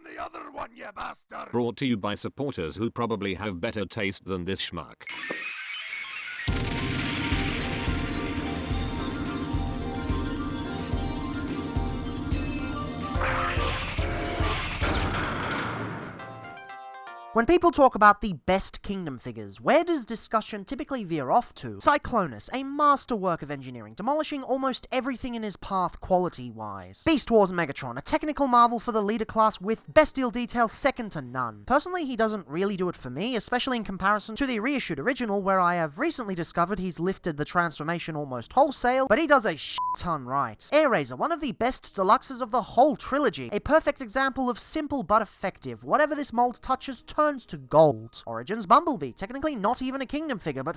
on the other one, you bastard! Brought to you by supporters who probably have better taste than this schmuck. When people talk about the best kingdom figures, where does discussion typically veer off to? Cyclonus, a masterwork of engineering, demolishing almost everything in his path quality-wise. Beast Wars Megatron, a technical marvel for the leader class with bestial detail second to none. Personally, he doesn't really do it for me, especially in comparison to the reissued original, where I have recently discovered he's lifted the transformation almost wholesale, but he does a shit-ton right. Airraiser, one of the best deluxes of the whole trilogy, a perfect example of simple but effective. Whatever this mold touches turns to gold. Origins Bumblebee, technically not even a kingdom figure, but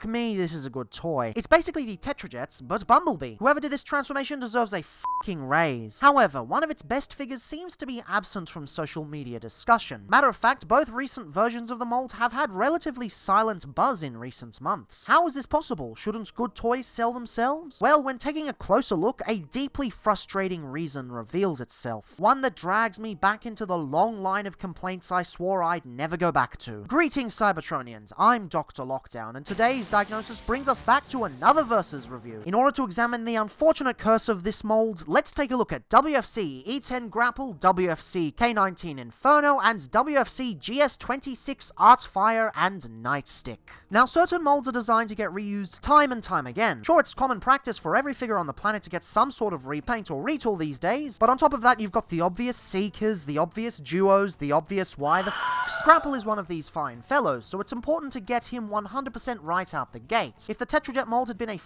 me, this is a good toy. It's basically the Tetrajets, but Bumblebee. Whoever did this transformation deserves a fucking raise. However, one of its best figures seems to be absent from social media discussion. Matter of fact, both recent versions of the mold have had relatively silent buzz in recent months. How is this possible? Shouldn't good toys sell themselves? Well, when taking a closer look, a deeply frustrating reason reveals itself. One that drags me back into the long line of complaints I swore I'd never go back to. Greetings, Cybertronians. I'm DrLockdown, and today's diagnosis brings us back to another Versus review. In order to examine the unfortunate curse of this mold, let's take a look at WFC E10 Grapple, WFC K19 Inferno, and WFC GS26 Artfire and Nightstick. Now, certain molds are designed to get reused time and time again. Sure, it's common practice for every figure on the planet to get some sort of repaint or retool these days, but on top of that, you've got the obvious Seekers, the obvious Duos, the obvious why the f***s. Grapple is one of these fine fellows, so it's important to get him 100% right out the gate. If the Tetrajet mold had been a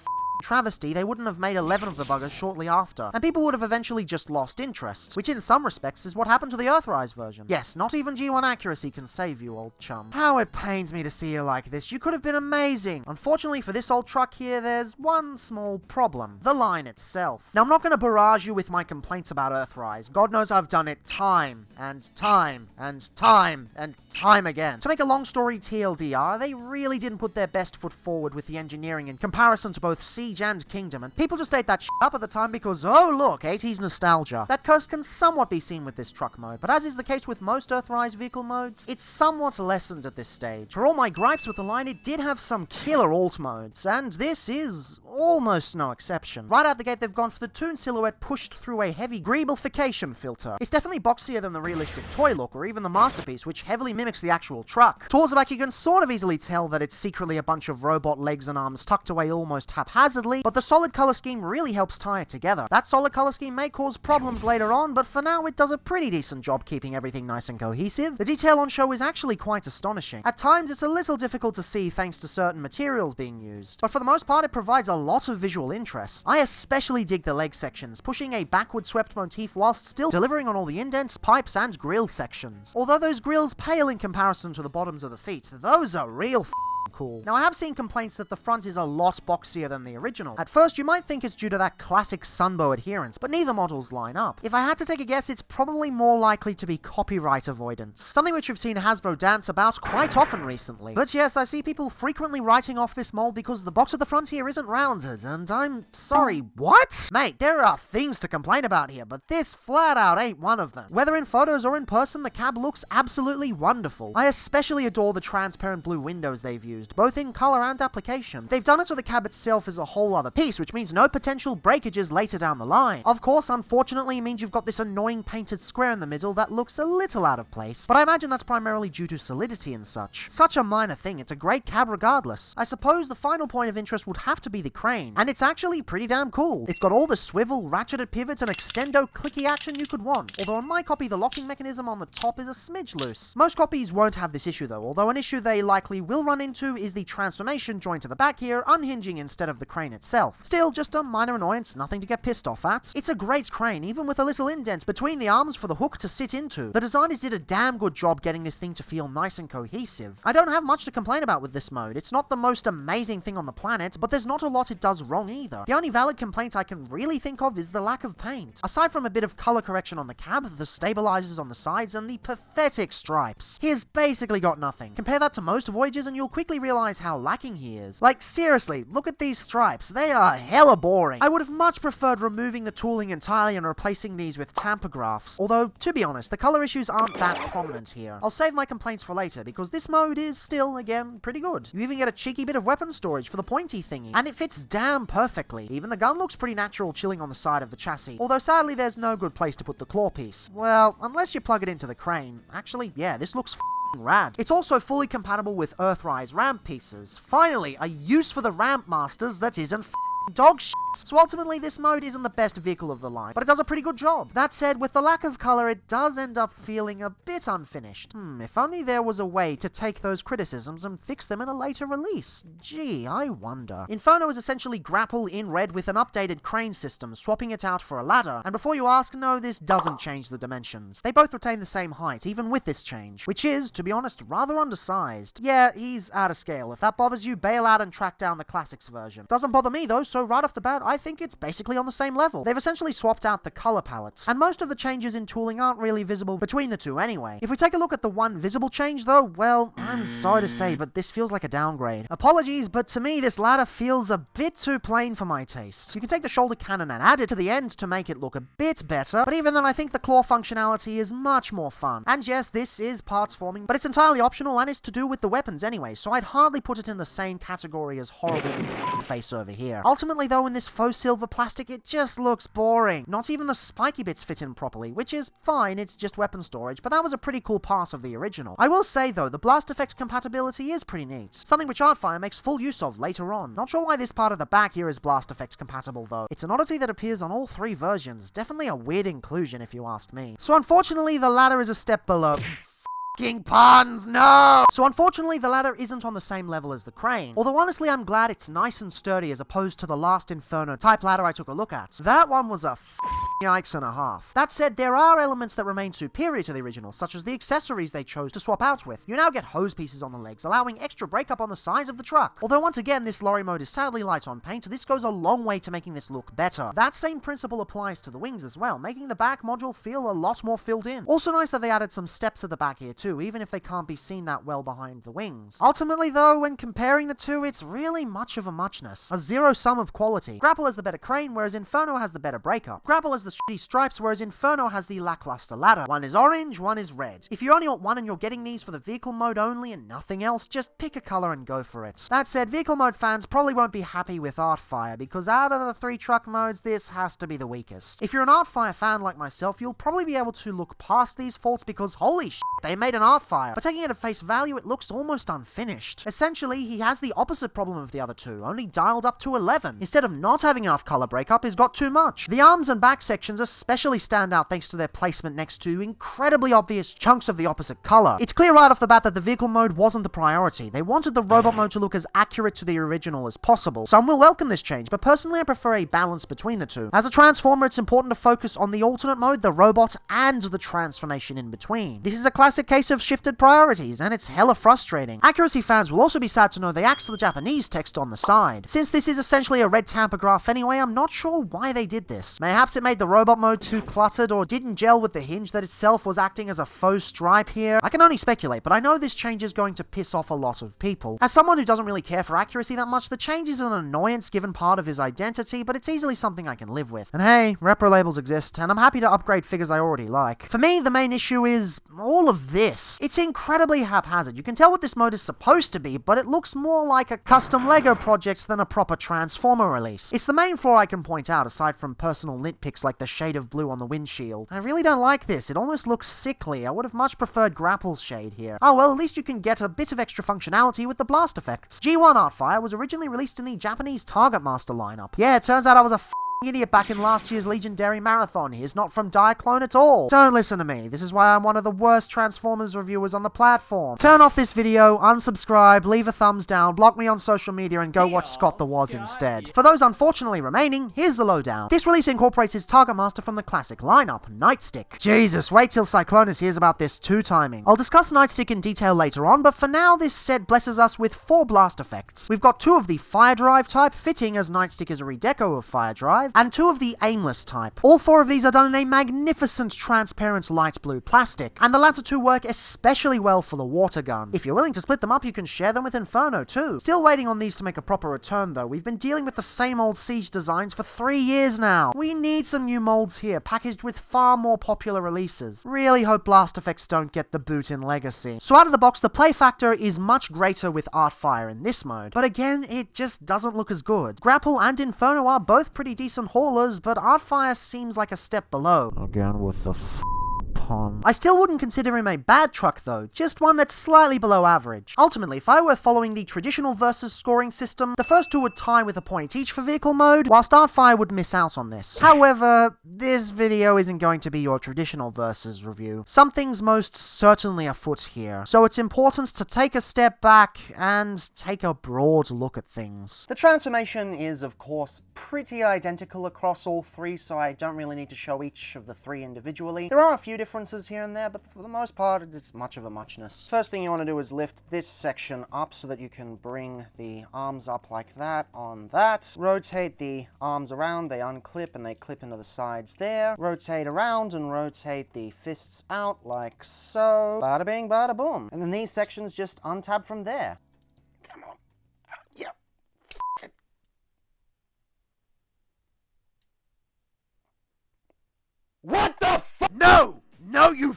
travesty, they wouldn't have made 11 of the buggers shortly after, and people would have eventually just lost interest, which in some respects is what happened to the Earthrise version. Yes, not even G1 accuracy can save you, old chum. How it pains me to see you like this. You could have been amazing. Unfortunately for this old truck here, there's one small problem. The line itself. Now, I'm not going to barrage you with my complaints about Earthrise. God knows I've done it time, and time, and time, and time again. To make a long story TLDR, they really didn't put their best foot forward with the engineering in comparison to both Siege and Kingdom, and people just ate that shit up at the time because, oh look, 80s nostalgia. That curse can somewhat be seen with this truck mode, but as is the case with most Earthrise vehicle modes, it's somewhat lessened at this stage. For all my gripes with the line, it did have some killer alt modes, and this is almost no exception. Right out the gate, they've gone for the Toon silhouette pushed through a heavy greeblification filter. It's definitely boxier than the realistic toy look, or even the Masterpiece, which heavily mimics the actual truck. Towards the back, you can sort of easily tell that it's secretly a bunch of robot legs and arms tucked away almost haphazardly, but the solid color scheme really helps tie it together. That solid color scheme may cause problems later on, but for now it does a pretty decent job keeping everything nice and cohesive. The detail on show is actually quite astonishing. At times it's a little difficult to see thanks to certain materials being used, but for the most part it provides a lot of visual interest. I especially dig the leg sections, pushing a backward swept motif whilst still delivering on all the indents, pipes, and grille sections. Although those grills pale in comparison to the bottoms of the feet, those are real cool. Now, I have seen complaints that the front is a lot boxier than the original. At first, you might think it's due to that classic Sunbow adherence, but neither models line up. If I had to take a guess, it's probably more likely to be copyright avoidance, something which we've seen Hasbro dance about quite often recently. But yes, I see people frequently writing off this mold because the box at the front here isn't rounded, and I'm sorry, what? Mate, there are things to complain about here, but this flat out ain't one of them. Whether in photos or in person, the cab looks absolutely wonderful. I especially adore the transparent blue windows they've used, both in color and application. They've done it so the cab itself is a whole other piece, which means no potential breakages later down the line. Of course, unfortunately, it means you've got this annoying painted square in the middle that looks a little out of place, but I imagine that's primarily due to solidity and such. Such a minor thing, it's a great cab regardless. I suppose the final point of interest would have to be the crane, and it's actually pretty damn cool. It's got all the swivel, ratcheted pivots, and extendo clicky action you could want, although on my copy the locking mechanism on the top is a smidge loose. Most copies won't have this issue though, although an issue they likely will run into is the transformation joint to the back here unhinging instead of the crane itself. Still, just a minor annoyance, nothing to get pissed off at. It's a great crane, even with a little indent between the arms for the hook to sit into. The designers did a damn good job getting this thing to feel nice and cohesive. I don't have much to complain about with this mode. It's not the most amazing thing on the planet, but there's not a lot it does wrong either. The only valid complaint I can really think of is the lack of paint. Aside from a bit of color correction on the cab, the stabilizers on the sides, and the pathetic stripes, he's basically got nothing. Compare that to most Voyagers and you'll quickly realize how lacking he is. Like, seriously, look at these stripes. They are hella boring. I would have much preferred removing the tooling entirely and replacing these with tampographs. Although, to be honest, the color issues aren't that prominent here. I'll save my complaints for later, because this mode is still, again, pretty good. You even get a cheeky bit of weapon storage for the pointy thingy, and it fits damn perfectly. Even the gun looks pretty natural chilling on the side of the chassis. Although sadly there's no good place to put the claw piece. Well, unless you plug it into the crane. Actually, yeah, this looks rad. It's also fully compatible with Earthrise ramp pieces. Finally, a use for the ramp masters that isn't dog shit. So ultimately, this mode isn't the best vehicle of the line, but it does a pretty good job. That said, with the lack of color, it does end up feeling a bit unfinished. If only there was a way to take those criticisms and fix them in a later release. Gee, I wonder. Inferno is essentially Grapple in red with an updated crane system, swapping it out for a ladder. And before you ask, no, this doesn't change the dimensions. They both retain the same height, even with this change, which is, to be honest, rather undersized. Yeah, he's out of scale. If that bothers you, bail out and track down the classics version. Doesn't bother me though, so right off the bat, I think it's basically on the same level. They've essentially swapped out the color palettes, and most of the changes in tooling aren't really visible between the two anyway. If we take a look at the one visible change though, well, I'm sorry to say, but this feels like a downgrade. Apologies, but to me, this ladder feels a bit too plain for my taste. You can take the shoulder cannon and add it to the end to make it look a bit better, but even then I think the claw functionality is much more fun. And yes, this is parts forming, but it's entirely optional and is to do with the weapons anyway, so I'd hardly put it in the same category as horrible face over here. Ultimately though, in this faux silver plastic, it just looks boring. Not even the spiky bits fit in properly, which is fine, it's just weapon storage, but that was a pretty cool pass of the original. I will say though, the blast effect compatibility is pretty neat, something which Artfire makes full use of later on. Not sure why this part of the back here is blast effect compatible though. It's an oddity that appears on all three versions, definitely a weird inclusion if you ask me. So unfortunately, the ladder is a step below. Puns, no! So unfortunately, the ladder isn't on the same level as the crane. Although honestly, I'm glad it's nice and sturdy as opposed to the last Inferno type ladder I took a look at. That one was a yikes and a half. That said, there are elements that remain superior to the original, such as the accessories they chose to swap out with. You now get hose pieces on the legs, allowing extra breakup on the size of the truck. Although once again, this lorry mode is sadly light on paint, this goes a long way to making this look better. That same principle applies to the wings as well, making the back module feel a lot more filled in. Also nice that they added some steps at the back here too, even if they can't be seen that well behind the wings. Ultimately though, when comparing the two, it's really much of a muchness. A zero sum of quality. Grapple has the better crane, whereas Inferno has the better breakup. Grapple has the shitty stripes, whereas Inferno has the lackluster ladder. One is orange, one is red. If you only want one and you're getting these for the vehicle mode only and nothing else, just pick a color and go for it. That said, vehicle mode fans probably won't be happy with Artfire, because out of the three truck modes, this has to be the weakest. If you're an Artfire fan like myself, you'll probably be able to look past these faults because holy shit, they made an Artfire. But taking it at face value, it looks almost unfinished. Essentially, he has the opposite problem of the other two, only dialed up to 11. Instead of not having enough color breakup, he's got too much. The arms and back sections especially stand out thanks to their placement next to incredibly obvious chunks of the opposite color. It's clear right off the bat that the vehicle mode wasn't the priority. They wanted the robot mode to look as accurate to the original as possible. Some will welcome this change, but personally I prefer a balance between the two. As a transformer, it's important to focus on the alternate mode, the robot, and the transformation in between. This is a classic case of shifted priorities, and it's hella frustrating. Accuracy fans will also be sad to know they axed the Japanese text on the side. Since this is essentially a red tampograph anyway, I'm not sure why they did this. Mayhaps it made the robot mode too cluttered, or didn't gel with the hinge that itself was acting as a faux stripe here. I can only speculate, but I know this change is going to piss off a lot of people. As someone who doesn't really care for accuracy that much, the change is an annoyance given part of his identity, but it's easily something I can live with. And hey, repro labels exist, and I'm happy to upgrade figures I already like. For me, the main issue is all of this. It's incredibly haphazard. You can tell what this mode is supposed to be, but it looks more like a custom Lego project than a proper Transformer release. It's the main flaw I can point out, aside from personal nitpicks like the shade of blue on the windshield. I really don't like this. It almost looks sickly. I would have much preferred Grapple's shade here. Oh well, at least you can get a bit of extra functionality with the blast effects. G1 Artfire was originally released in the Japanese Target Master lineup. Yeah, it turns out I was a idiot back in last year's Legendary Marathon. He's not from Diaclone at all. Don't listen to me. This is why I'm one of the worst Transformers reviewers on the platform. Turn off this video, unsubscribe, leave a thumbs down, block me on social media, and go watch Scott the Woz instead. For those unfortunately remaining, here's the lowdown. This release incorporates his Target Master from the classic lineup, Nightstick. Jesus, wait till Cyclonus hears about this two-timing. I'll discuss Nightstick in detail later on, but for now, this set blesses us with 4 blast effects. We've got 2 of the Fire Drive type, fitting as Nightstick is a redeco of Fire Drive. and 2 of the aimless type. All 4 of these are done in a magnificent transparent light blue plastic, and the latter 2 work especially well for the water gun. If you're willing to split them up, you can share them with Inferno too. Still waiting on these to make a proper return though. We've been dealing with the same old Siege designs for 3 years now. We need some new molds here, packaged with far more popular releases. Really hope Blast Effects don't get the boot in Legacy. So out of the box, the play factor is much greater with Artfire in this mode, but again, it just doesn't look as good. Grapple and Inferno are both pretty decent haulers, but Artfire seems like a step below. Again with the pun. I still wouldn't consider him a bad truck though, just one that's slightly below average. Ultimately, if I were following the traditional versus scoring system, the first 2 would tie with a point each for vehicle mode, whilst Artfire would miss out on this. However, this video isn't going to be your traditional versus review. Something's most certainly afoot here, so it's important to take a step back and take a broad look at things. The transformation is, of course, pretty identical across all 3, so I don't really need to show each of the 3 individually. There are a few differences here and there, but for the most part, it's much of a muchness. First thing you want to do is lift this section up so that you can bring the arms up like that on that. Rotate the arms around, they unclip and they clip into the sides there. Rotate around and rotate the fists out like so. Bada bing, bada boom. And then these sections just untab from there. Come on. Yep. What the f? No! No, you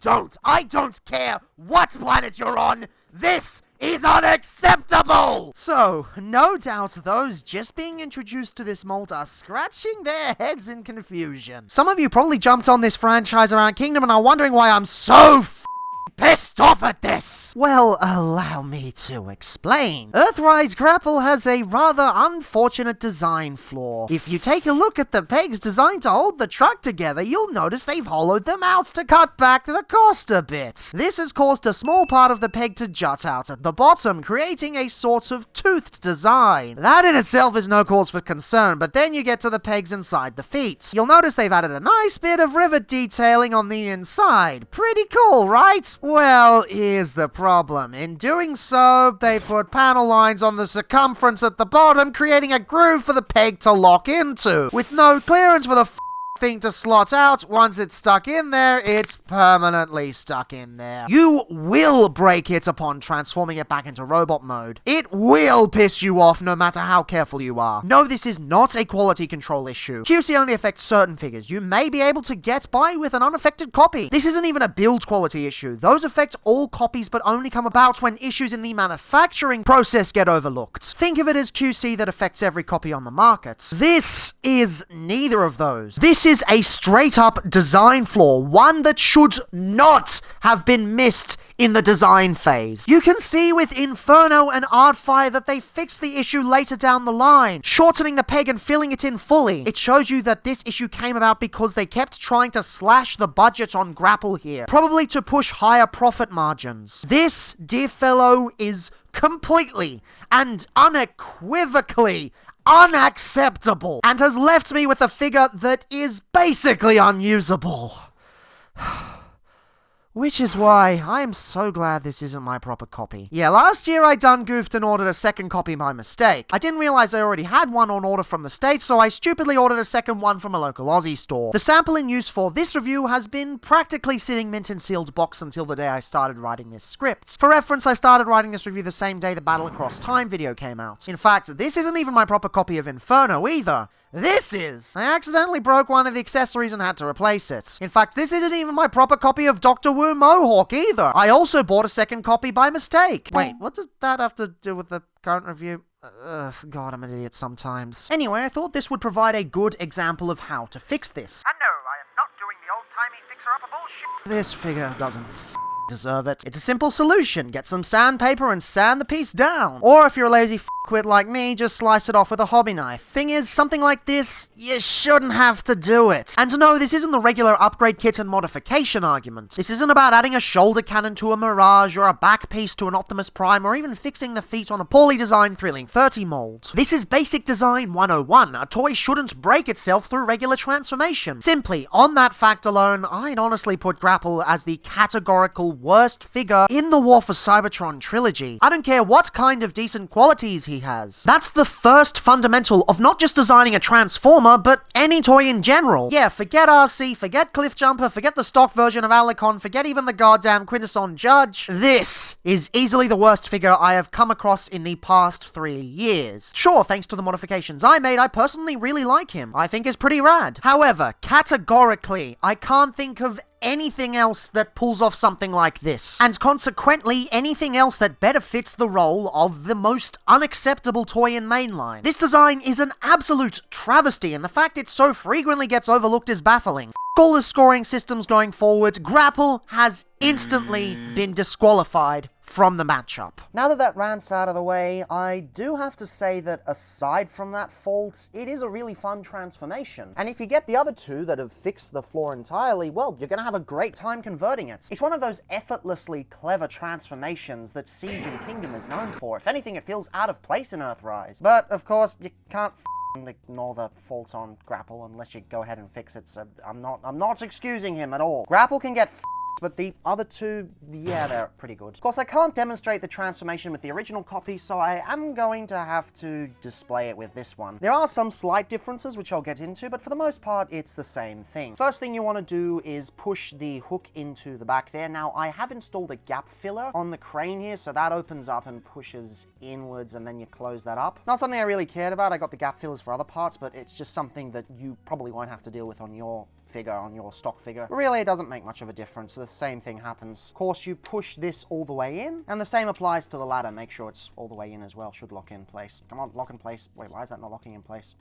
don't! I don't care what planet you're on! This is unacceptable! So, no doubt those just being introduced to this mold are scratching their heads in confusion. Some of you probably jumped on this franchise around Kingdom and are wondering why I'm so Pissed off at this! Well, allow me to explain. WFC Grapple has a rather unfortunate design flaw. If you take a look at the pegs designed to hold the truck together, you'll notice they've hollowed them out to cut back the cost a bit. This has caused a small part of the peg to jut out at the bottom, creating a sort of toothed design. That in itself is no cause for concern, but then you get to the pegs inside the feet. You'll notice they've added a nice bit of rivet detailing on the inside. Pretty cool, right? Well, here's the problem. In doing so, they put panel lines on the circumference at the bottom, creating a groove for the peg to lock into, with no clearance for the thing to slot out. Once it's stuck in there, it's permanently stuck in there. You will break it upon transforming it back into robot mode. It will piss you off no matter how careful you are. No, this is not a quality control issue. QC only affects certain figures. You may be able to get by with an unaffected copy. This isn't even a build quality issue. Those affect all copies but only come about when issues in the manufacturing process get overlooked. Think of it as QC that affects every copy on the market. This is neither of those. This is a straight-up design flaw, one that should not have been missed in the design phase. You can see with Inferno and Artfire that they fixed the issue later down the line, shortening the peg and filling it in fully. It shows you that this issue came about because they kept trying to slash the budget on Grapple here, probably to push higher profit margins. This, dear fellow, is completely and unequivocally unacceptable, and has left me with a figure that is basically unusable. Which is why I am so glad this isn't my proper copy. Yeah, last year I done goofed and ordered a second copy by mistake. I didn't realize I already had one on order from the States, so I stupidly ordered a second one from a local Aussie store. The sample in use for this review has been practically sitting mint in sealed box until the day I started writing this script. For reference, I started writing this review the same day the Battle Across Time video came out. In fact, this isn't even my proper copy of Inferno either. This is! I accidentally broke one of the accessories and had to replace it. In fact, this isn't even my proper copy of Dr. Wu Mohawk either. I also bought a second copy by mistake. Wait, what does that have to do with the current review? God, I'm an idiot sometimes. Anyway, I thought this would provide a good example of how to fix this. And no, I am not doing the old-timey fixer-upper bullshit. This figure doesn't deserve it. It's a simple solution. Get some sandpaper and sand the piece down. Or if you're a lazy quit like me, just slice it off with a hobby knife. Thing is, something like this, you shouldn't have to do it. And no, this isn't the regular upgrade kit and modification argument. This isn't about adding a shoulder cannon to a Mirage or a back piece to an Optimus Prime or even fixing the feet on a poorly designed Thrilling 30 mold. This is basic design 101. A toy shouldn't break itself through regular transformation. Simply, on that fact alone, I'd honestly put Grapple as the categorical worst figure in the War for Cybertron trilogy. I don't care what kind of decent qualities he already has. That's the first fundamental of not just designing a Transformer, but any toy in general. Yeah, forget RC, forget Cliffjumper, forget the stock version of Alicon, forget even the goddamn Quintesson Judge. This is easily the worst figure I have come across in the past 3 years. Sure, thanks to the modifications I made, I personally really like him. I think he's pretty rad. However, categorically, I can't think of anything else that pulls off something like this, and consequently anything else that better fits the role of the most unacceptable toy in mainline. This design is an absolute travesty, and the fact it so frequently gets overlooked is baffling. All the scoring systems going forward, Grapple has instantly been disqualified from the matchup. Now that that rant's out of the way, I do have to say that aside from that fault, it is a really fun transformation. And if you get the other two that have fixed the flaw entirely, well, you're gonna have a great time converting it. It's one of those effortlessly clever transformations that Siege and Kingdom is known for. If anything, it feels out of place in Earthrise. But, of course, you can't ignore the fault on Grapple unless you go ahead and fix it, so I'm not excusing him at all. Grapple can get but the other two, yeah, they're pretty good. Of course, I can't demonstrate the transformation with the original copy, so I am going to have to display it with this one. There are some slight differences, which I'll get into, but for the most part, it's the same thing. First thing you want to do is push the hook into the back there. Now, I have installed a gap filler on the crane here, so that opens up and pushes inwards, and then you close that up. Not something I really cared about. I got the gap fillers for other parts, but it's just something that you probably won't have to deal with on your figure, on your stock figure. But really, it doesn't make much of a difference. The same thing happens. Of course, you push this all the way in, and the same applies to the ladder. Make sure it's all the way in as well. Should lock in place. Come on, lock in place. Wait, why is that not locking in place?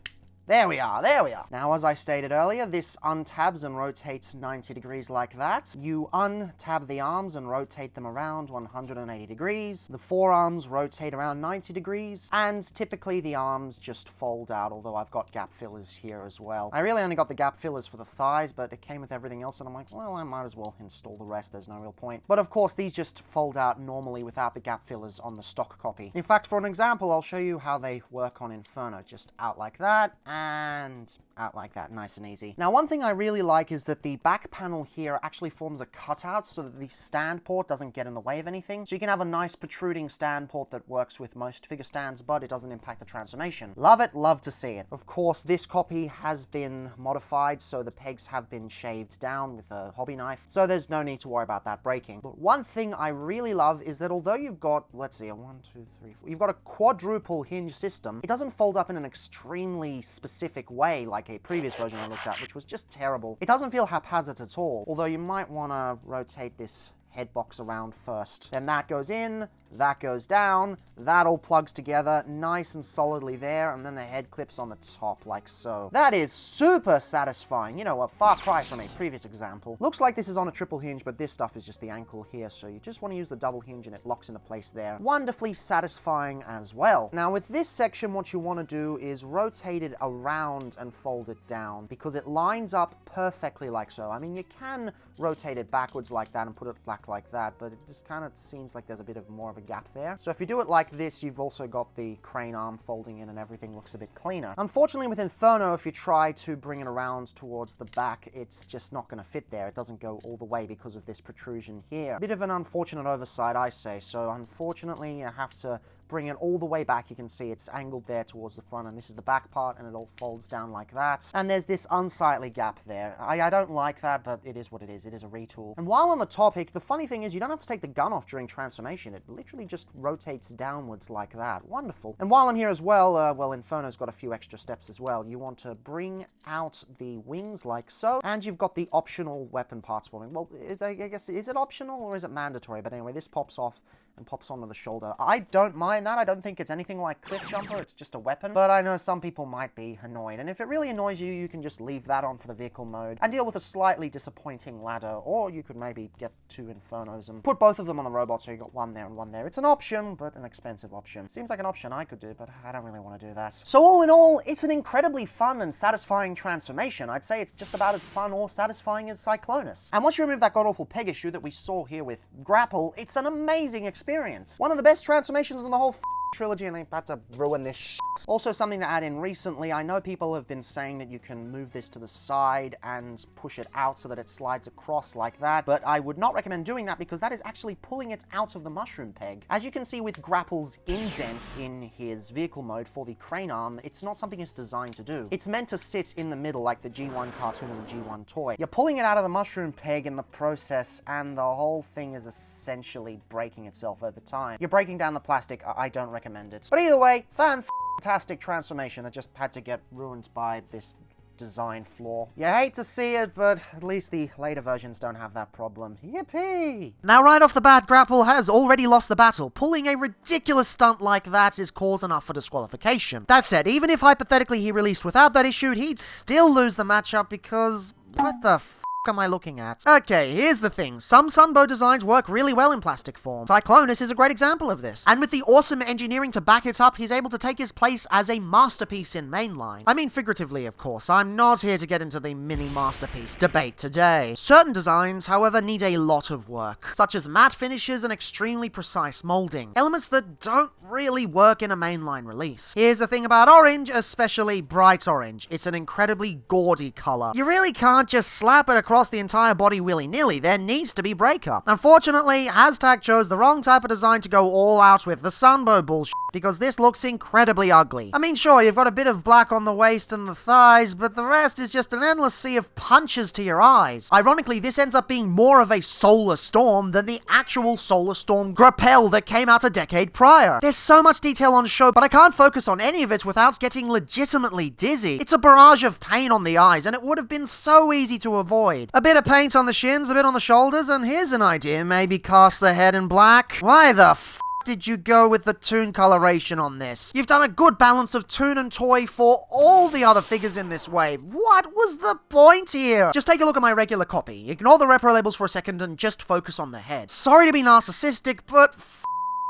There we are, there we are. Now, as I stated earlier, this untabs and rotates 90 degrees like that. You untab the arms and rotate them around 180 degrees. The forearms rotate around 90 degrees, and typically the arms just fold out, although I've got gap fillers here as well. I really only got the gap fillers for the thighs, but it came with everything else, and I'm like, well, I might as well install the rest. There's no real point. But of course, these just fold out normally without the gap fillers on the stock copy. In fact, for an example, I'll show you how they work on Inferno. Just out like that, and out like that, nice and easy. Now, one thing I really like is that the back panel here actually forms a cutout so that the stand port doesn't get in the way of anything. So you can have a nice protruding stand port that works with most figure stands, but it doesn't impact the transformation. Love it, love to see it. Of course, this copy has been modified, so the pegs have been shaved down with a hobby knife, so there's no need to worry about that breaking. But one thing I really love is that although you've got, let's see, a 1, 2, 3, 4, you've got a quadruple hinge system, it doesn't fold up in an extremely specific way like a previous version I looked at, which was just terrible. It doesn't feel haphazard at all, although you might want to rotate this head box around first. Then that goes in, that goes down, that all plugs together nice and solidly there, and then the head clips on the top like so. That is super satisfying. You know, a far cry from a previous example. Looks like this is on a triple hinge, but this stuff is just the ankle here, so you just want to use the double hinge and it locks into place there. Wonderfully satisfying as well. Now with this section, what you want to do is rotate it around and fold it down, because it lines up perfectly like so. I mean, you can rotate it backwards like that and put it back like that, but it just kind of seems like there's a bit of more of a gap there. So if you do it like this, you've also got the crane arm folding in and everything looks a bit cleaner. Unfortunately, with Inferno, if you try to bring it around towards the back, it's just not going to fit there. It doesn't go all the way because of this protrusion here. Bit of an unfortunate oversight, I say. So unfortunately, you have to bring it all the way back. You can see it's angled there towards the front, and this is the back part, and it all folds down like that. And there's this unsightly gap there. I don't like that, but it is what it is. It is a retool. And while on the topic, the funny thing is you don't have to take the gun off during transformation. It literally just rotates downwards like that. Wonderful. And while I'm here as well, well, Inferno's got a few extra steps as well. You want to bring out the wings like so, and you've got the optional weapon parts forming. Well, I guess, is it optional or is it mandatory? But anyway, this pops off and pops onto the shoulder. I don't mind that. I don't think it's anything like Cliffjumper. It's just a weapon. But I know some people might be annoyed. And if it really annoys you, you can just leave that on for the vehicle mode and deal with a slightly disappointing ladder. Or you could maybe get 2 Infernos and put both of them on the robot so you got one there and one there. It's an option, but an expensive option. Seems like an option I could do, but I don't really want to do that. So all in all, it's an incredibly fun and satisfying transformation. I'd say it's just about as fun or satisfying as Cyclonus. And once you remove that god-awful peg issue that we saw here with Grapple, it's an amazing experience. One of the best transformations in the whole trilogy and they've had to ruin this shit. Also, something to add in recently, I know people have been saying that you can move this to the side and push it out so that it slides across like that, but I would not recommend doing that because that is actually pulling it out of the mushroom peg. As you can see with Grapple's indent in his vehicle mode for the crane arm, it's not something it's designed to do. It's meant to sit in the middle like the G1 cartoon and the G1 toy. You're pulling it out of the mushroom peg in the process, and the whole thing is essentially breaking itself over time. You're breaking down the plastic. I don't recommend it. But either way, fantastic transformation that just had to get ruined by this design flaw. You hate to see it, but at least the later versions don't have that problem. Yippee! Now, right off the bat, Grapple has already lost the battle. Pulling a ridiculous stunt like that is cause enough for disqualification. That said, even if hypothetically he released without that issue, he'd still lose the matchup because... what the f*** am I looking at? Okay, here's the thing. Some Sunbow designs work really well in plastic form. Cyclonus is a great example of this. And with the awesome engineering to back it up, he's able to take his place as a masterpiece in mainline. I mean figuratively, of course. I'm not here to get into the mini masterpiece debate today. Certain designs, however, need a lot of work, such as matte finishes and extremely precise molding. Elements that don't really work in a mainline release. Here's the thing about orange, especially bright orange. It's an incredibly gaudy color. You really can't just slap it across the entire body willy-nilly. There needs to be breakup. Unfortunately, Hashtag chose the wrong type of design to go all out with, the Sunbow bullshit, because this looks incredibly ugly. I mean, sure, you've got a bit of black on the waist and the thighs, but the rest is just an endless sea of punches to your eyes. Ironically, this ends up being more of a solar storm than the actual solar storm Grapple that came out a decade prior. There's so much detail on show, but I can't focus on any of it without getting legitimately dizzy. It's a barrage of pain on the eyes, and it would have been so easy to avoid. A bit of paint on the shins, a bit on the shoulders, and here's an idea. Maybe cast the head in black. Why the f*** did you go with the toon coloration on this? You've done a good balance of toon and toy for all the other figures in this wave. What was the point here? Just take a look at my regular copy. Ignore the repro labels for a second and just focus on the head. Sorry to be narcissistic, but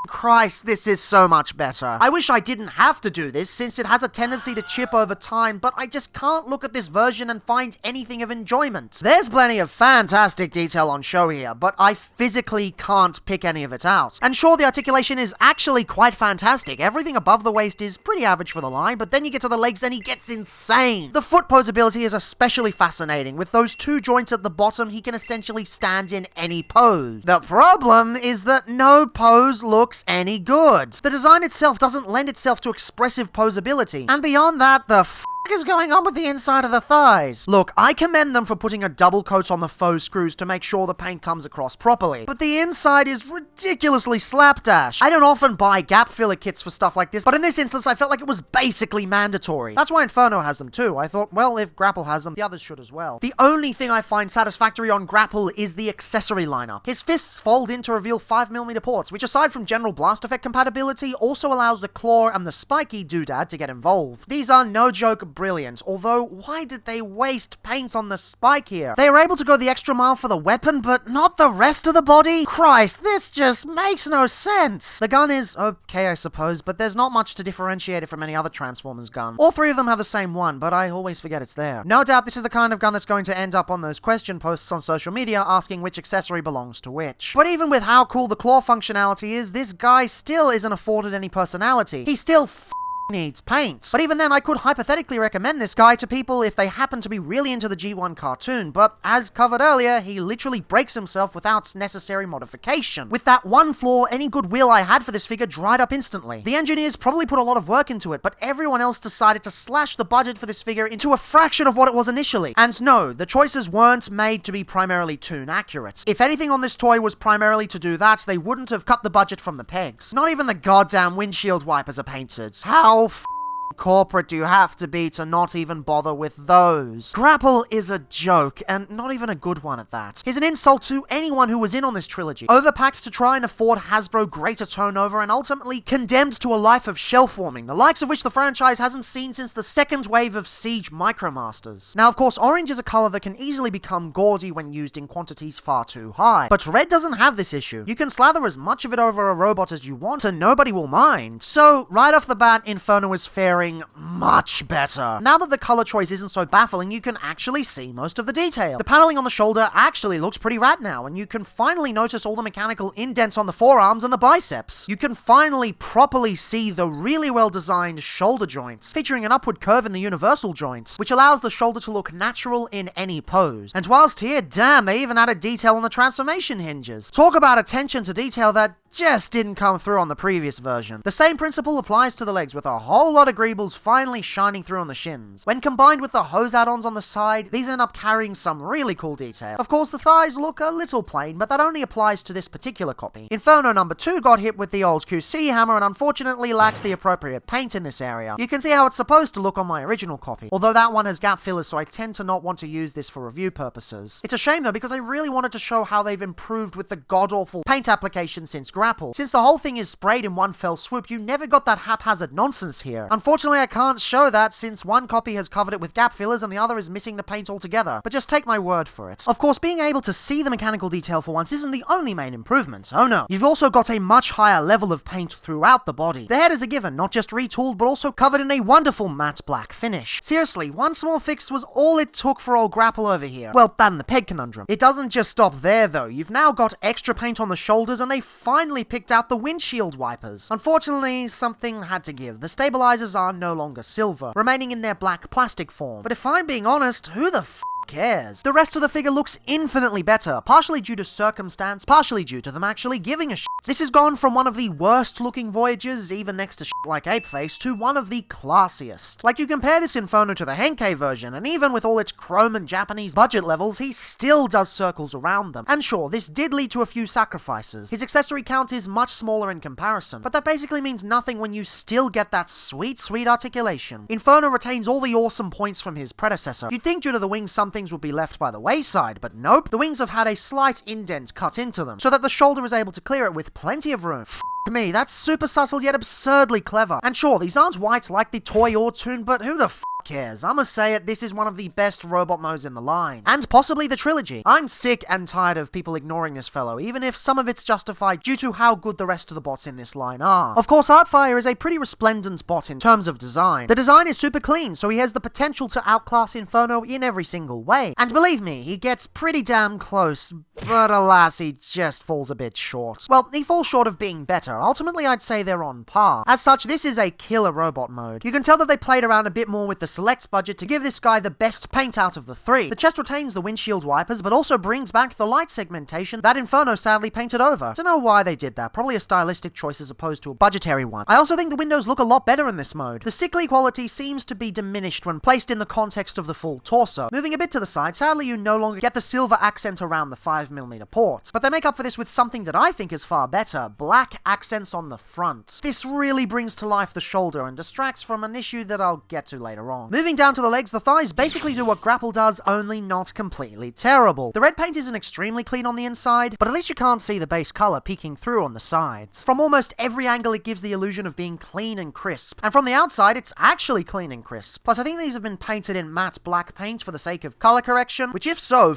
Christ, this is so much better. I wish I didn't have to do this, since it has a tendency to chip over time, but I just can't look at this version and find anything of enjoyment. There's plenty of fantastic detail on show here, but I physically can't pick any of it out. And sure, the articulation is actually quite fantastic. Everything above the waist is pretty average for the line, but then you get to the legs and he gets insane. The foot posability is especially fascinating. With those two joints at the bottom, he can essentially stand in any pose. The problem is that no pose looks any good. The design itself doesn't lend itself to expressive posability, and beyond that, the f*** is going on with the inside of the thighs? Look, I commend them for putting a double coat on the faux screws to make sure the paint comes across properly, but the inside is ridiculously slapdash. I don't often buy gap filler kits for stuff like this, but in this instance I felt like it was basically mandatory. That's why Inferno has them too. I thought, well, if Grapple has them, the others should as well. The only thing I find satisfactory on Grapple is the accessory lineup. His fists fold in to reveal 5mm ports, which aside from general blast effect compatibility, also allows the claw and the spiky doodad to get involved. These are no joke brilliant, although why did they waste paint on the spike here? They were able to go the extra mile for the weapon, but not the rest of the body? Christ, this just makes no sense. The gun is okay, I suppose, but there's not much to differentiate it from any other Transformers gun. All three of them have the same one, but I always forget it's there. No doubt this is the kind of gun that's going to end up on those question posts on social media asking which accessory belongs to which. But even with how cool the claw functionality is, this guy still isn't afforded any personality. He still needs paint. But even then, I could hypothetically recommend this guy to people if they happen to be really into the G1 cartoon, but as covered earlier, he literally breaks himself without necessary modification. With that one flaw, any goodwill I had for this figure dried up instantly. The engineers probably put a lot of work into it, but everyone else decided to slash the budget for this figure into a fraction of what it was initially. And no, the choices weren't made to be primarily toon accurate. If anything on this toy was primarily to do that, they wouldn't have cut the budget from the pegs. Not even the goddamn windshield wipers are painted. How corporate do you have to be to not even bother with those? Grapple is a joke, and not even a good one at that. He's an insult to anyone who was in on this trilogy. Overpacked to try and afford Hasbro greater turnover, and ultimately condemned to a life of shelf warming, the likes of which the franchise hasn't seen since the second wave of Siege Micromasters. Now, of course, orange is a color that can easily become gaudy when used in quantities far too high, but red doesn't have this issue. You can slather as much of it over a robot as you want, and nobody will mind. So, right off the bat, Inferno is faring doing much better. Now that the color choice isn't so baffling, you can actually see most of the detail. The paneling on the shoulder actually looks pretty rad now, and you can finally notice all the mechanical indents on the forearms and the biceps. You can finally properly see the really well-designed shoulder joints, featuring an upward curve in the universal joints, which allows the shoulder to look natural in any pose. And whilst here, damn, they even added detail on the transformation hinges. Talk about attention to detail that just didn't come through on the previous version. The same principle applies to the legs, with a whole lot of greebles finally shining through on the shins. When combined with the hose add-ons on the side, these end up carrying some really cool detail. Of course, the thighs look a little plain, but that only applies to this particular copy. Inferno number 2 got hit with the old QC hammer and unfortunately lacks the appropriate paint in this area. You can see how it's supposed to look on my original copy, although that one has gap fillers, so I tend to not want to use this for review purposes. It's a shame though, because I really wanted to show how they've improved with the god-awful paint application since Grapple. Since the whole thing is sprayed in one fell swoop, you never got that haphazard nonsense here. Unfortunately, I can't show that since one copy has covered it with gap fillers and the other is missing the paint altogether, but just take my word for it. Of course, being able to see the mechanical detail for once isn't the only main improvement. Oh no. You've also got a much higher level of paint throughout the body. The head is a given, not just retooled, but also covered in a wonderful matte black finish. Seriously, one small fix was all it took for old Grapple over here. Well, that and the peg conundrum. It doesn't just stop there though. You've now got extra paint on the shoulders and they finally picked out the windshield wipers. Unfortunately, something had to give. The stabilizers are no longer silver, remaining in their black plastic form. But if I'm being honest, who the cares? The rest of the figure looks infinitely better, partially due to circumstance, partially due to them actually giving a shit. This has gone from one of the worst looking Voyagers, even next to shit like Apeface, to one of the classiest. Like, you compare this Inferno to the Henkei version, and even with all its chrome and Japanese budget levels, he still does circles around them. And sure, this did lead to a few sacrifices. His accessory count is much smaller in comparison, but that basically means nothing when you still get that sweet, sweet articulation. Inferno retains all the awesome points from his predecessor. You'd think due to the wings some things would be left by the wayside, but nope. The wings have had a slight indent cut into them, so that the shoulder is able to clear it with plenty of room. Me, that's super subtle yet absurdly clever. And sure, these aren't white like the toy or tune, but who the cares? I'ma say it, this is one of the best robot modes in the line. And possibly the trilogy. I'm sick and tired of people ignoring this fellow, even if some of it's justified due to how good the rest of the bots in this line are. Of course, Artfire is a pretty resplendent bot in terms of design. The design is super clean, so he has the potential to outclass Inferno in every single way. And believe me, he gets pretty damn close, but alas, he just falls a bit short. Well, he falls short of being better. Ultimately, I'd say they're on par. As such, this is a killer robot mode. You can tell that they played around a bit more with the select budget to give this guy the best paint out of the three. The chest retains the windshield wipers, but also brings back the light segmentation that Inferno sadly painted over. Don't know why they did that, probably a stylistic choice as opposed to a budgetary one. I also think the windows look a lot better in this mode. The sickly quality seems to be diminished when placed in the context of the full torso. Moving a bit to the side, sadly you no longer get the silver accent around the 5mm ports, but they make up for this with something that I think is far better: black accents on the front. This really brings to life the shoulder and distracts from an issue that I'll get to later on. Moving down to the legs, the thighs basically do what Grapple does, only not completely terrible. The red paint isn't extremely clean on the inside, but at least you can't see the base color peeking through on the sides. From almost every angle it gives the illusion of being clean and crisp, and from the outside it's actually clean and crisp. Plus I think these have been painted in matte black paint for the sake of color correction, which if so,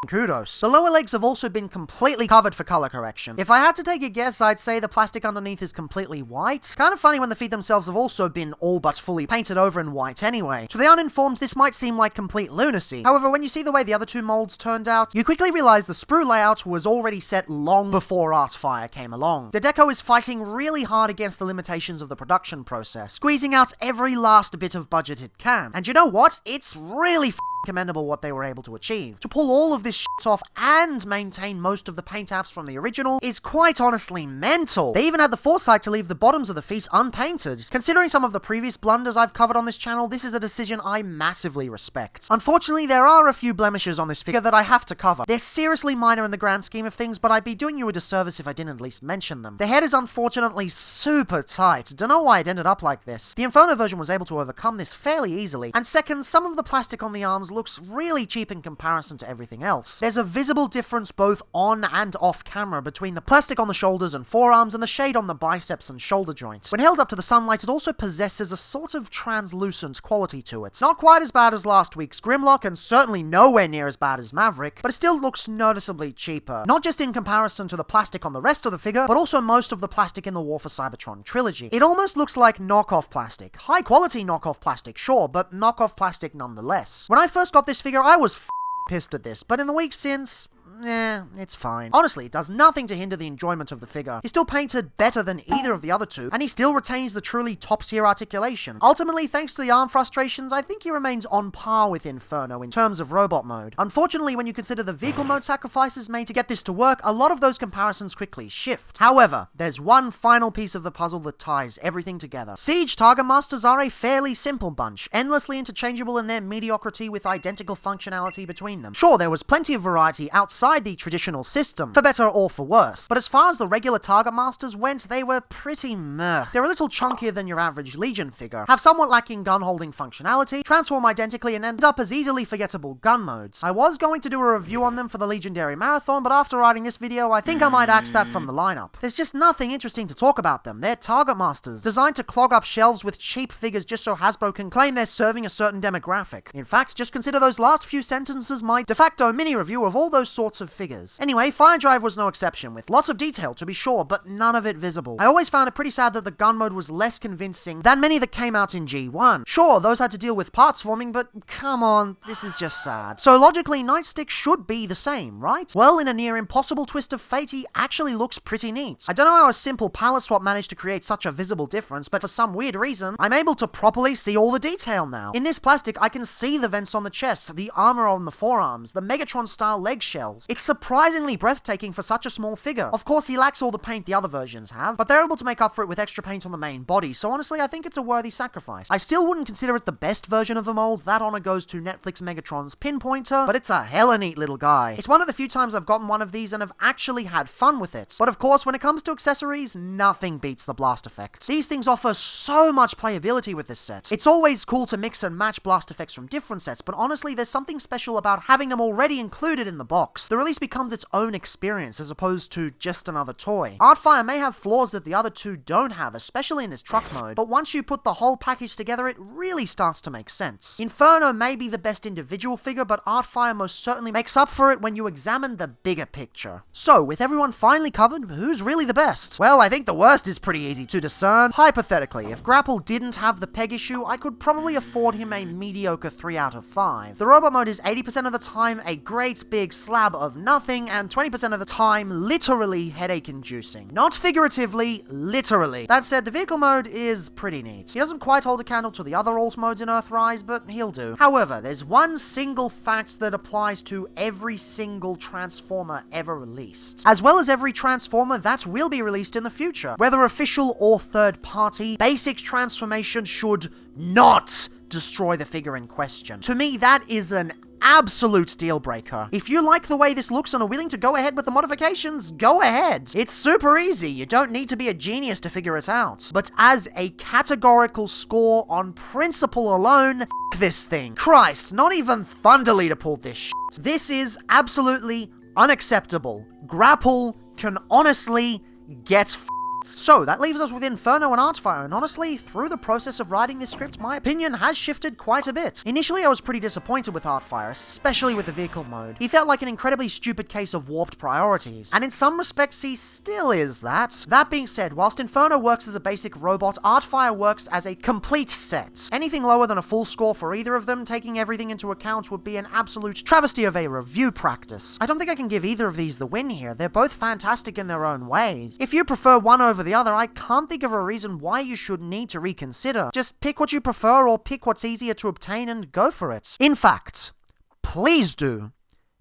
kudos. The lower legs have also been completely covered for color correction. If I had to take a guess, I'd say the plastic underneath is completely white. Kind of funny when the feet themselves have also been all but fully painted over in white anyway. To the uninformed, this might seem like complete lunacy. However, when you see the way the other two molds turned out, you quickly realize the sprue layout was already set long before Artfire came along. The deco is fighting really hard against the limitations of the production process, squeezing out every last bit of budget it can. And you know what? It's really commendable what they were able to achieve. To pull all of this shit off and maintain most of the paint apps from the original is quite honestly mental. They even had the foresight to leave the bottoms of the feet unpainted. Considering some of the previous blunders I've covered on this channel, this is a decision I massively respect. Unfortunately, there are a few blemishes on this figure that I have to cover. They're seriously minor in the grand scheme of things, but I'd be doing you a disservice if I didn't at least mention them. The head is unfortunately super tight. Don't know why it ended up like this. The Inferno version was able to overcome this fairly easily. And second, some of the plastic on the arms Megatron's looks really cheap in comparison to everything else. There's a visible difference both on and off camera between the plastic on the shoulders and forearms and the shade on the biceps and shoulder joints. When held up to the sunlight, it also possesses a sort of translucent quality to it. Not quite as bad as last week's Grimlock, and certainly nowhere near as bad as Maverick, but it still looks noticeably cheaper. Not just in comparison to the plastic on the rest of the figure, but also most of the plastic in the War for Cybertron trilogy. It almost looks like knockoff plastic. High quality knockoff plastic, sure, but knockoff plastic nonetheless. When I first got this figure, I was pissed at this, but in the weeks since, it's fine. Honestly, it does nothing to hinder the enjoyment of the figure. He's still painted better than either of the other two, and he still retains the truly top-tier articulation. Ultimately, thanks to the arm frustrations, I think he remains on par with Inferno in terms of robot mode. Unfortunately, when you consider the vehicle mode sacrifices made to get this to work, a lot of those comparisons quickly shift. However, there's one final piece of the puzzle that ties everything together. Siege Target Masters are a fairly simple bunch, endlessly interchangeable in their mediocrity with identical functionality between them. Sure, there was plenty of variety outside the traditional system, for better or for worse, but as far as the regular Target Masters went, they were pretty meh. They're a little chunkier than your average Legion figure, have somewhat lacking gun-holding functionality, transform identically, and end up as easily forgettable gun modes. I was going to do a review on them for the Legendary Marathon, but after writing this video, I think I might axe that from the lineup. There's just nothing interesting to talk about them. They're Target Masters, designed to clog up shelves with cheap figures just so Hasbro can claim they're serving a certain demographic. In fact, just consider those last few sentences my de facto mini-review of all those sorts of figures. Anyway, Fire Drive was no exception, with lots of detail to be sure, but none of it visible. I always found it pretty sad that the gun mode was less convincing than many that came out in G1. Sure, those had to deal with parts forming, but come on, this is just sad. So logically, Nightstick should be the same, right? Well, in a near impossible twist of fate, he actually looks pretty neat. I don't know how a simple palette swap managed to create such a visible difference, but for some weird reason, I'm able to properly see all the detail now. In this plastic, I can see the vents on the chest, the armor on the forearms, the Megatron-style leg shells. It's surprisingly breathtaking for such a small figure. Of course, he lacks all the paint the other versions have, but they're able to make up for it with extra paint on the main body, so honestly, I think it's a worthy sacrifice. I still wouldn't consider it the best version of the mold. That honor goes to Netflix Megatron's Pinpointer, but it's a hella neat little guy. It's one of the few times I've gotten one of these and have actually had fun with it. But of course, when it comes to accessories, nothing beats the blast effects. These things offer so much playability with this set. It's always cool to mix and match blast effects from different sets, but honestly, there's something special about having them already included in the box. The release becomes its own experience as opposed to just another toy. Artfire may have flaws that the other two don't have, especially in its truck mode, but once you put the whole package together, it really starts to make sense. Inferno may be the best individual figure, but Artfire most certainly makes up for it when you examine the bigger picture. So, with everyone finally covered, who's really the best? Well, I think the worst is pretty easy to discern. Hypothetically, if Grapple didn't have the peg issue, I could probably afford him a mediocre 3 out of 5. The robot mode is 80% of the time a great big slab of nothing, and 20% of the time literally headache-inducing. Not figuratively, literally. That said, the vehicle mode is pretty neat. He doesn't quite hold a candle to the other alt modes in Earthrise, but he'll do. However, there's one single fact that applies to every single Transformer ever released, as well as every Transformer that will be released in the future. Whether official or third party, basic transformation should not destroy the figure in question. To me, that is an absolute deal breaker. If you like the way this looks and are willing to go ahead with the modifications, go ahead. It's super easy. You don't need to be a genius to figure it out. But as a categorical score on principle alone, f this thing. Christ, not even Thunderleader pulled this shit. This is absolutely unacceptable. Grapple can honestly get f***ed. So, that leaves us with Inferno and Artfire, and honestly, through the process of writing this script, my opinion has shifted quite a bit. Initially, I was pretty disappointed with Artfire, especially with the vehicle mode. He felt like an incredibly stupid case of warped priorities, and in some respects, he still is that. That being said, whilst Inferno works as a basic robot, Artfire works as a complete set. Anything lower than a full score for either of them, taking everything into account, would be an absolute travesty of a review practice. I don't think I can give either of these the win here. They're both fantastic in their own ways. If you prefer one over the other, I can't think of a reason why you should need to reconsider. Just pick what you prefer or pick what's easier to obtain and go for it. In fact, please do,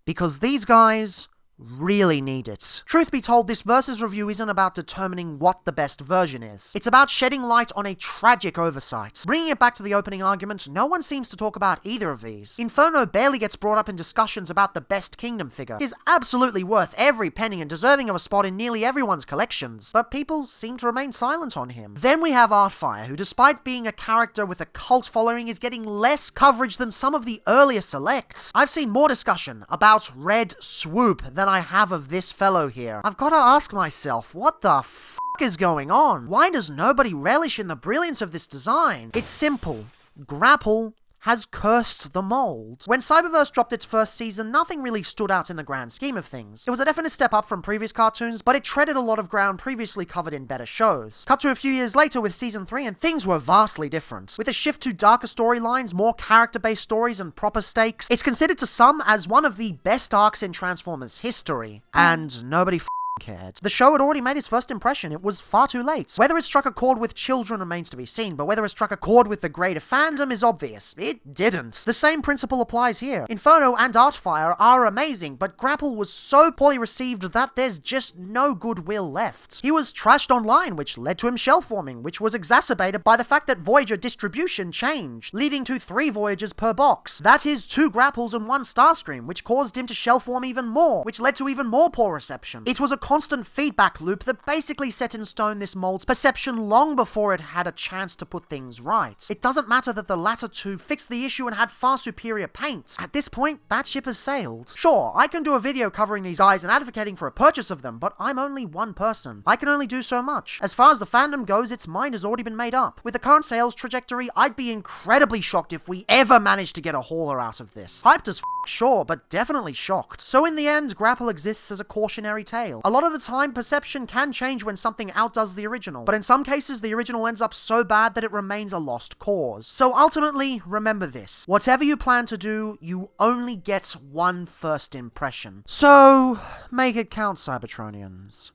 because these guys really need it. Truth be told, this Versus review isn't about determining what the best version is. It's about shedding light on a tragic oversight. Bringing it back to the opening argument, no one seems to talk about either of these. Inferno barely gets brought up in discussions about the best Kingdom figure. He is absolutely worth every penny and deserving of a spot in nearly everyone's collections, but people seem to remain silent on him. Then we have Artfire, who despite being a character with a cult following is getting less coverage than some of the earlier selects. I've seen more discussion about Red Swoop than I have of this fellow here. I've got to ask myself, what the f*** is going on? Why does nobody relish in the brilliance of this design? It's simple. Grapple has cursed the mold. When Cyberverse dropped its first season, nothing really stood out in the grand scheme of things. It was a definite step up from previous cartoons, but it treaded a lot of ground previously covered in better shows. Cut to a few years later with Season 3 and things were vastly different. With a shift to darker storylines, more character-based stories, and proper stakes, it's considered to some as one of the best arcs in Transformers history. And nobody cared. The show had already made its first impression. It was far too late. Whether it struck a chord with children remains to be seen, but whether it struck a chord with the greater fandom is obvious. It didn't. The same principle applies here. Inferno and Artfire are amazing, but Grapple was so poorly received that there's just no goodwill left. He was trashed online, which led to him shell-forming, which was exacerbated by the fact that Voyager distribution changed, leading to 3 Voyagers per box. That is 2 Grapples and 1 Starscream, which caused him to shell-form even more, which led to even more poor reception. It was a constant feedback loop that basically set in stone this mold's perception long before it had a chance to put things right. It doesn't matter that the latter 2 fixed the issue and had far superior paints. At this point, that ship has sailed. Sure, I can do a video covering these guys and advocating for a purchase of them, but I'm only one person. I can only do so much. As far as the fandom goes, its mind has already been made up. With the current sales trajectory, I'd be incredibly shocked if we ever managed to get a hauler out of this. Hyped as sure, but definitely shocked. So in the end, Grapple exists as a cautionary tale. A lot of the time, perception can change when something outdoes the original, but in some cases, the original ends up so bad that it remains a lost cause. So ultimately, remember this. Whatever you plan to do, you only get one first impression. So, make it count, Cybertronians.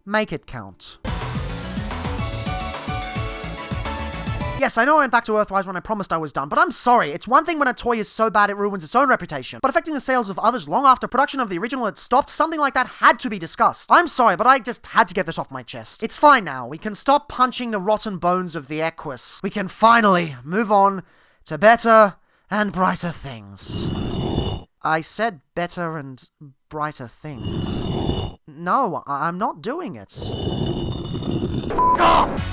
Make it count. Yes, I know I went back to Earthrise when I promised I was done, but I'm sorry. It's one thing when a toy is so bad it ruins its own reputation, but affecting the sales of others long after production of the original had stopped, something like that had to be discussed. I'm sorry, but I just had to get this off my chest. It's fine now. We can stop punching the rotten bones of the Equus. We can finally move on to better and brighter things. I said better and brighter things. No, I'm not doing it. F*** off!